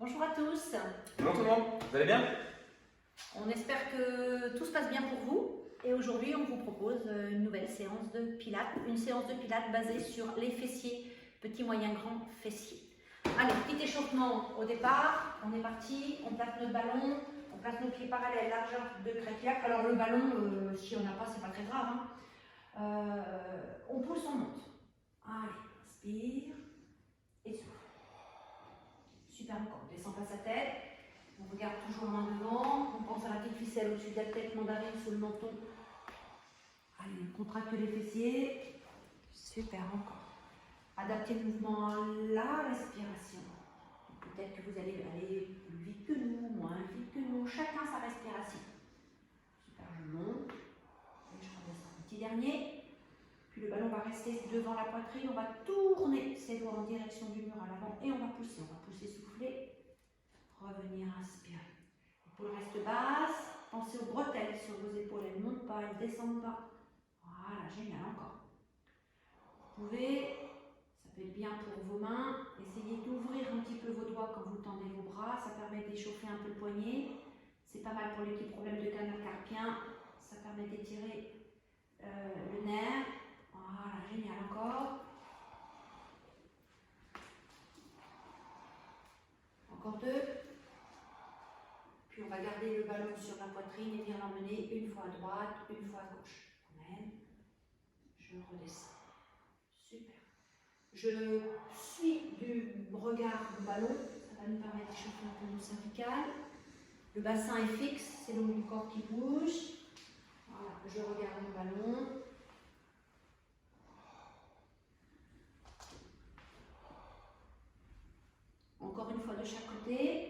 Bonjour à tous. Bonjour tout le monde, vous allez bien? On espère que tout se passe bien pour vous. Et aujourd'hui, on vous propose une nouvelle séance de pilates. Une séance de pilates basée sur les fessiers, petits, moyens, grands fessiers. Allez, petit échauffement au départ. On est parti, on place notre ballon, on place nos pieds parallèles, largeur de Crépiac. Alors le ballon, si on n'a pas, c'est pas très grave. On pousse, on monte. Allez, inspire et souffle. Super encore, on descend pas sa tête. On regarde toujours main devant, on pense à la petite ficelle au-dessus de la tête, mandarine sous le menton. Allez, on contracte les fessiers. Super encore. Adaptez le mouvement à la respiration. Peut-être que vous allez aller plus vite que nous, moins vite que nous. Chacun sa respiration. Super, je monte. Et je redescends. Petit dernier. Puis le ballon va rester devant la poitrine. On va tourner ses doigts en direction du mur à l'avant et on va pousser. On va pousser, souffler. Revenir, inspirer. Épaule reste basse. Pensez aux bretelles sur vos épaules. Elles ne montent pas, elles ne descendent pas. Voilà, génial, encore. Vous pouvez, ça peut être bien pour vos mains, essayez d'ouvrir un petit peu vos doigts quand vous tendez vos bras. Ça permet d'échauffer un peu le poignet. C'est pas mal pour les petits problèmes de canal carpien. Ça permet d'étirer le nerf. Voilà, génial, encore. Encore deux. Puis on va garder le ballon sur la poitrine et bien l'emmener une fois à droite, une fois à gauche. Amen. Je redescends. Super. Je suis du regard du ballon. Ça va nous permettre d'échauffer un peu nos cervicales. Le bassin est fixe, c'est le haut du corps qui bouge. Voilà, je regarde le ballon. Encore une fois de chaque côté.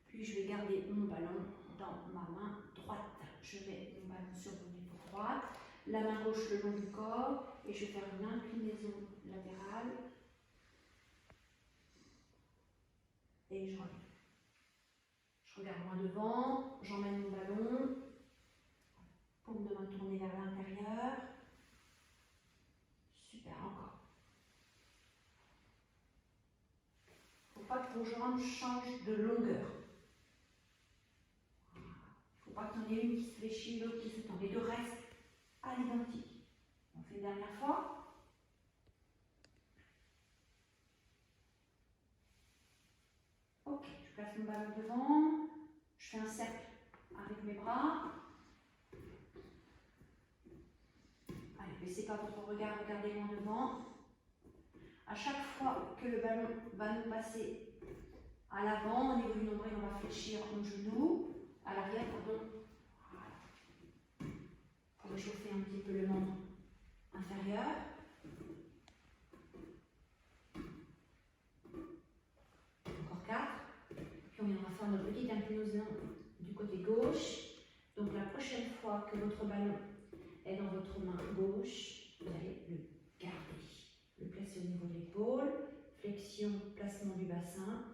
Puis je vais garder mon ballon dans ma main droite. Je mets mon ballon sur mon épaule droite, la main gauche le long du corps et je vais faire une inclinaison latérale. Et je relève. Je regarde loin devant, j'emmène mon ballon, paume de main tournée vers l'intérieur. Super, encore. Il ne faut pas que vos jambes changent de longueur. Il ne faut pas qu'il y en ait une qui se fléchit, l'autre qui se tend. Les deux restent à l'identique. On fait une dernière fois. Ok, je place mon ballon devant, je fais un cercle avec mes bras. Allez, ne baissez pas votre regard, regardez loin devant. À chaque fois que le ballon va nous passer à l'avant, au niveau du nombril, on va fléchir nos genoux, à l'arrière, pardon. Voilà. Pour réchauffer un petit peu le membre inférieur. Encore 4. Puis on viendra faire notre petite inclinaison du côté gauche. Donc la prochaine fois que votre ballon est dans votre main gauche, vous allez le garder. Le placer au niveau de l'épaule, flexion, placement du bassin,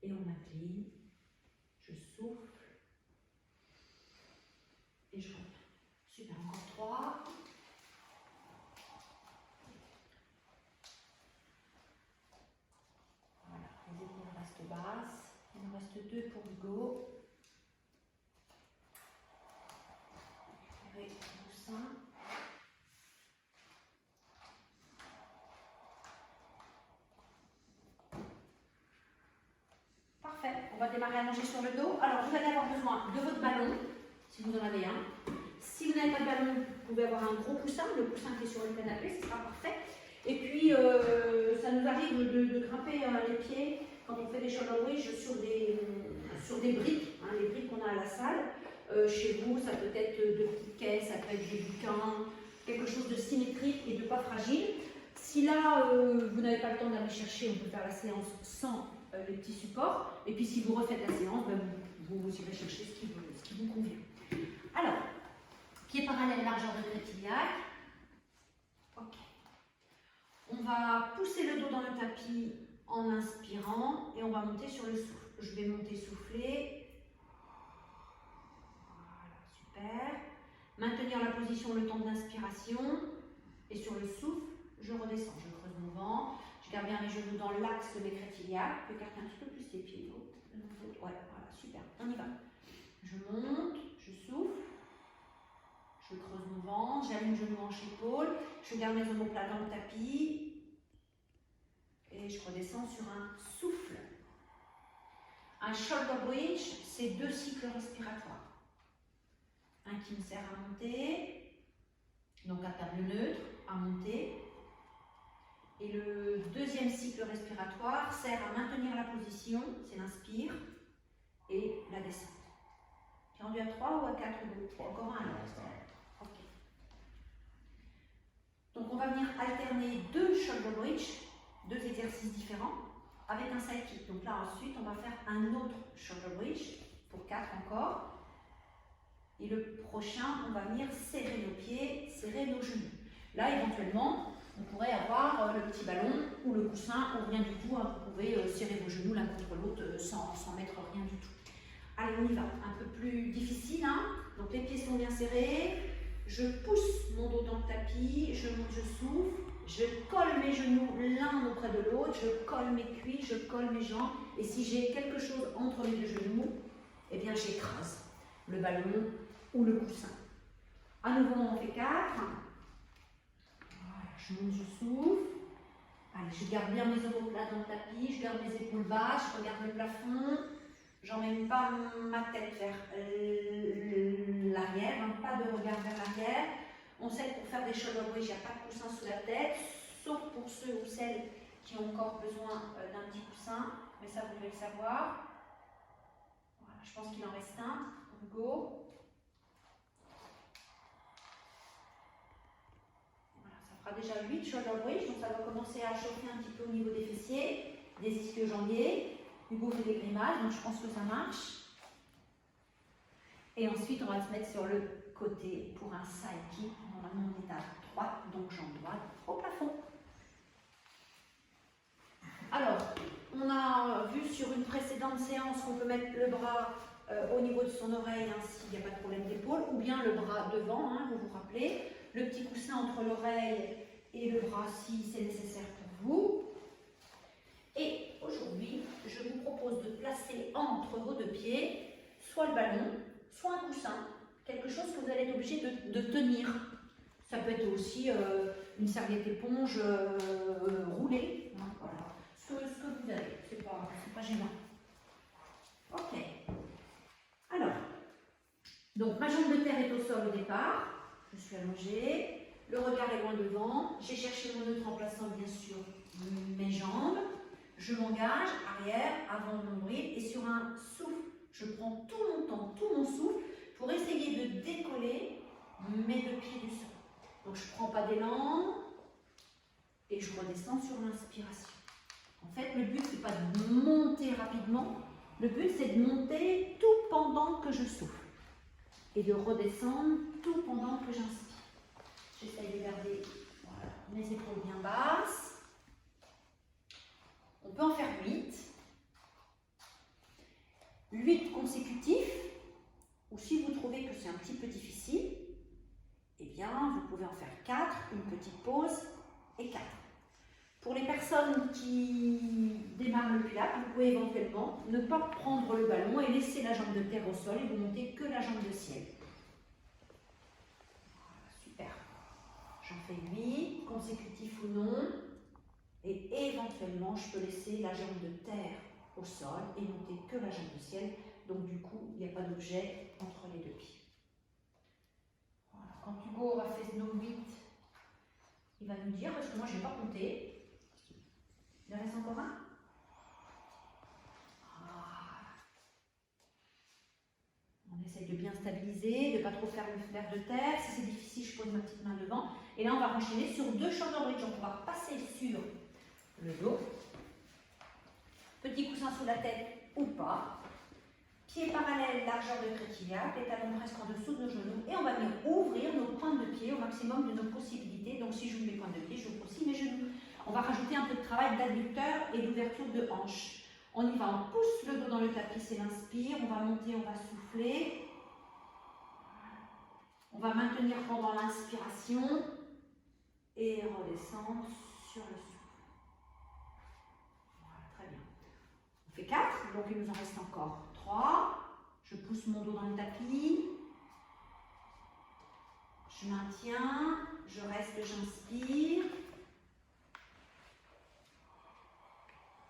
et on incline. Je souffle. Et je reviens. Super, encore 3. Voilà, les épaules restent basses. Il nous reste 2 pour Hugo. Récupérez le sein. Parfait, on va démarrer à manger sur le dos. Alors vous allez avoir besoin de votre ballon, si vous en avez un. Si vous n'avez pas de ballon, vous pouvez avoir un gros coussin, le coussin qui est sur le canapé, ce sera parfait. Et puis ça nous arrive de grimper les pieds quand on fait des shoulder bridge sur des briques, hein, les briques qu'on a à la salle. Chez vous, ça peut être de petites caisses, ça peut être des bouquins, quelque chose de symétrique et de pas fragile. Si là, vous n'avez pas le temps d'aller chercher, on peut faire la séance sans les petits supports. Et puis si vous refaites la séance, ben, vous irez chercher ce qui vous convient. Alors, pied parallèle, largeur de Crépiac. Ok. On va pousser le dos dans le tapis en inspirant et on va monter sur le souffle. Je vais monter, souffler. Voilà, super. Maintenir la position le temps de l'inspiration. Et sur le souffle, je redescends. Je creuse mon ventre. Je garde bien mes genoux dans l'axe de mes crétiliacs. Je peux écarter un petit peu plus les pieds. Ouais, voilà, super. On y va. Je monte, je souffle. Je creuse mon ventre, j'aligne genou hanche épaule. Je garde mes omoplates dans le tapis. Et je redescends sur un souffle. Un shoulder bridge, c'est 2 cycles respiratoires. Un qui me sert à monter, donc à table neutre, à monter. Et le deuxième cycle respiratoire sert à maintenir la position, c'est l'inspire et la descente. Tu es rendu à 3 ou à 4 Encore un alors. Ok. Donc on va venir alterner 2 shoulder bridge, 2 exercices différents, avec un side kick. Donc là ensuite on va faire un autre shoulder bridge pour 4 encore. Et le prochain, on va venir serrer nos pieds, serrer nos genoux. Là éventuellement, on pourrait avoir le petit ballon ou le coussin ou rien du tout. Hein. Vous pouvez serrer vos genoux l'un contre l'autre sans mettre rien du tout. Allez, on y va. Un peu plus difficile. Hein. Donc les pieds sont bien serrés. Je pousse mon dos dans le tapis. Je monte, je souffle. Je colle mes genoux l'un auprès de l'autre. Je colle mes cuisses, je colle mes jambes. Et si j'ai quelque chose entre mes deux genoux, eh bien j'écrase le ballon ou le coussin. À nouveau, on fait 4. Voilà, je monte, je souffle. Allez, je garde bien mes omoplates dans le tapis, je garde mes épaules basses, je regarde le plafond. J'emmène pas ma tête vers l'arrière, hein, pas de regard vers l'arrière. On sait que pour faire des shoulder bridge, il n'y a pas de coussin sous la tête, sauf pour ceux ou celles qui ont encore besoin d'un petit coussin, mais ça vous devez le savoir. Voilà, je pense qu'il en reste un. On go. Déjà 8 shoulder bridge, donc ça va commencer à chauffer un petit peu au niveau des fessiers, des ischio-jambiers. Hugo fait des grimaces, donc je pense que ça marche. Et ensuite, on va se mettre sur le côté pour un side kick. Normalement, on est à droite, donc jambe droite au plafond. Alors, on a vu sur une précédente séance qu'on peut mettre le bras au niveau de son oreille, hein, s'il n'y a pas de problème d'épaule, ou bien le bras devant, hein, vous vous rappelez. Le petit coussin entre l'oreille et le bras si c'est nécessaire pour vous. Et aujourd'hui, je vous propose de placer entre vos deux pieds soit le ballon, soit un coussin, quelque chose que vous allez être obligé de tenir. Ça peut être aussi une serviette éponge roulée. Hein, voilà. Ce que vous avez, c'est pas gênant. Ok. Alors, donc ma jambe de terre est au sol au départ. Je suis allongée, le regard est loin devant, j'ai cherché mon neutre en plaçant bien sûr mes jambes, je m'engage arrière, avant mon nombril et sur un souffle, je prends tout mon temps, tout mon souffle pour essayer de décoller mes deux pieds du sol. Donc je ne prends pas d'élan et je redescends sur l'inspiration. En fait, le but c'est pas de monter rapidement, le but c'est de monter tout pendant que je souffle. Et de redescendre tout pendant que j'inspire. J'essaye de garder voilà, mes épaules bien basses. On peut en faire 8. 8 consécutifs. Ou si vous trouvez que c'est un petit peu difficile, eh bien, vous pouvez en faire 4, une petite pause et 4. Pour les personnes qui démarrent le pilates, vous pouvez éventuellement ne pas prendre le ballon et laisser la jambe de terre au sol et vous montez que la jambe de ciel. Voilà, super. J'en fais 8, consécutifs ou non. Et éventuellement, je peux laisser la jambe de terre au sol et monter que la jambe de ciel. Donc du coup, il n'y a pas d'objet entre les deux pieds. Voilà. Quand Hugo aura fait nos 8, il va nous dire, parce que moi je n'ai pas compté. Il en reste encore un? On essaye de bien stabiliser, de ne pas trop faire le fer de terre. Si c'est difficile, je pose ma petite main devant. Et là, on va enchaîner sur 2 shoulder bridge. Donc, on va passer sur le dos. Petit coussin sous la tête ou pas. Pieds parallèles, largeur de crétiliac, les talons presque en dessous de nos genoux. Et on va venir ouvrir nos pointes de pied au maximum de nos possibilités. Donc, si j'ouvre mes pointes de pied, j'ouvre aussi mes genoux. On va rajouter un peu de travail d'adducteur et d'ouverture de hanche. On y va, on pousse le dos dans le tapis, c'est l'inspire. On va monter, on va souffler. On va maintenir pendant l'inspiration et redescendre sur le souffle. donc il nous en reste encore 3. Je pousse mon dos dans le tapis. Je maintiens, je reste, j'inspire.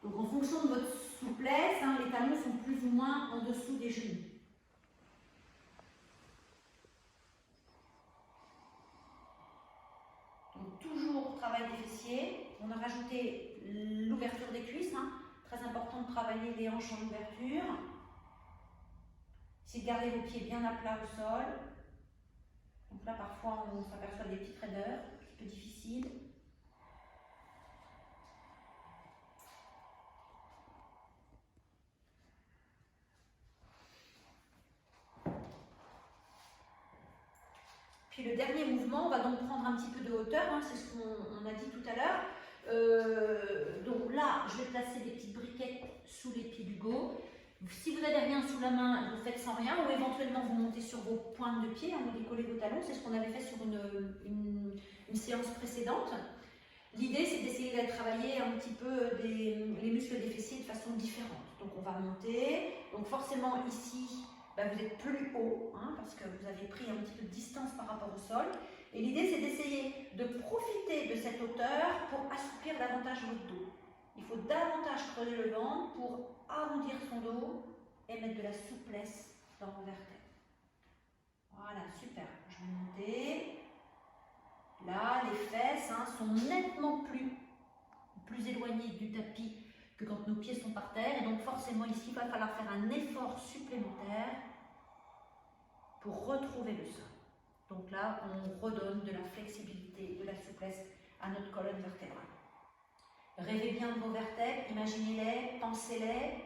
Donc en fonction de votre souplesse, les talons sont plus ou moins en dessous des genoux. Donc toujours travail des fessiers. On a rajouté l'ouverture des cuisses. Très important de travailler les hanches en ouverture. Essayez de garder vos pieds bien à plat au sol. Donc là, parfois, on s'aperçoit des petites raideurs, un petit peu difficiles. Puis le dernier mouvement, on va donc prendre un petit peu de hauteur, c'est ce qu'on a dit tout à l'heure. Donc là, je vais placer des petites briquettes sous les pieds d'Hugo. Si vous n'avez rien sous la main, vous faites sans rien, ou éventuellement vous montez sur vos pointes de pied, vous décollez vos talons, c'est ce qu'on avait fait sur une séance précédente. L'idée, c'est d'essayer de travailler un petit peu les muscles des fessiers de façon différente. Donc on va monter, donc forcément ici, vous êtes plus haut, parce que vous avez pris un petit peu de distance par rapport au sol. Et l'idée, c'est d'essayer de profiter de cette hauteur pour assouplir davantage votre dos. Il faut davantage creuser le ventre pour arrondir son dos et mettre de la souplesse dans vos vertèbres. Voilà, super. Je vais monter. Là, les fesses sont nettement plus éloignées du tapis que quand nos pieds sont par terre. Et donc forcément ici, il va falloir faire un effort supplémentaire pour retrouver le sol. Donc là, on redonne de la flexibilité, de la souplesse à notre colonne vertébrale. Rêvez bien de vos vertèbres, imaginez-les, pensez-les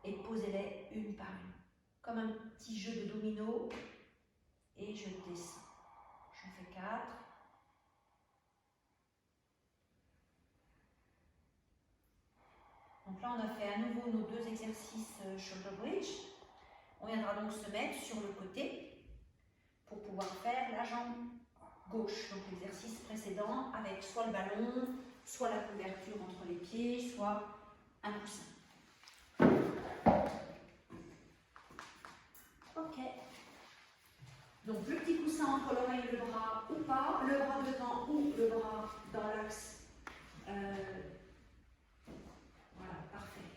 et posez-les une par une. Comme un petit jeu de domino. Et je descends. J'en fais 4. Donc là, on a fait à nouveau nos 2 exercices shoulder bridge. On viendra donc se mettre sur le côté pour pouvoir faire la jambe gauche. Donc l'exercice précédent avec soit le ballon, soit la couverture entre les pieds, soit un coussin. Ok. Donc le petit coussin entre l'oreille et le bras ou pas, le bras devant ou le bras dans l'axe. Voilà, parfait.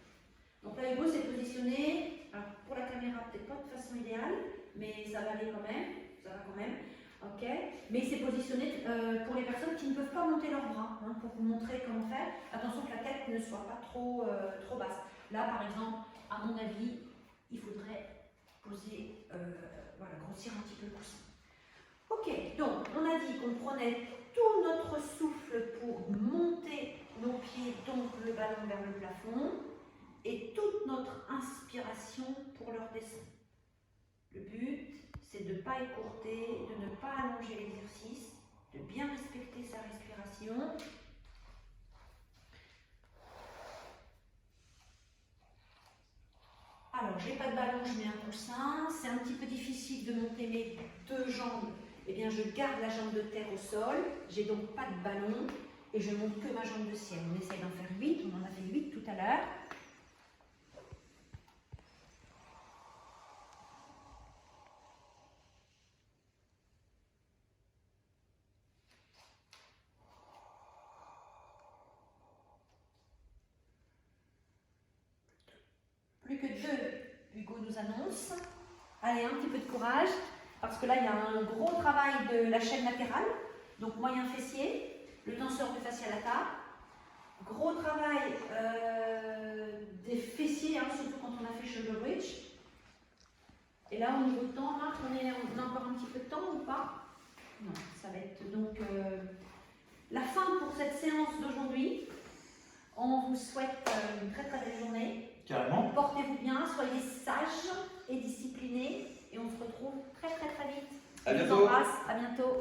Donc là, Hugo s'est positionné, alors pour la caméra, peut-être pas de façon idéale, mais ça va aller quand même, ok. Mais il s'est positionné pour les personnes qui ne peuvent pas monter leurs bras, pour vous montrer comment faire. Attention que la tête ne soit pas trop basse. Là, par exemple, à mon avis, il faudrait poser, grossir un petit peu le coussin. Ok, donc on a dit qu'on prenait tout notre souffle pour monter nos pieds, donc le ballon vers le plafond, et toute notre inspiration pour leur descendre. Le but, c'est de ne pas écourter, de ne pas allonger l'exercice, de bien respecter sa respiration. Alors, j'ai pas de ballon, je mets un coussin. C'est un petit peu difficile de monter mes 2 jambes. Eh bien, je garde la jambe de terre au sol. J'ai donc pas de ballon et je monte que ma jambe de ciel. On essaye d'en faire 8. On en a fait 8 tout à l'heure. Plus que 2, Hugo nous annonce. Allez, un petit peu de courage, parce que là, il y a un gros travail de la chaîne latérale, donc moyen fessier, le tenseur du fascia lata. Gros travail des fessiers, surtout quand on a fait shoulder bridge. Et là, au niveau de temps, Marc, on a encore un petit peu de temps ou pas? Non, ça va être donc la fin pour cette séance d'aujourd'hui. On vous souhaite une très très belle journée. Carrément. Portez-vous bien, soyez sages et disciplinés. Et on se retrouve très très très vite. À bientôt. Je vous embrasse, à bientôt.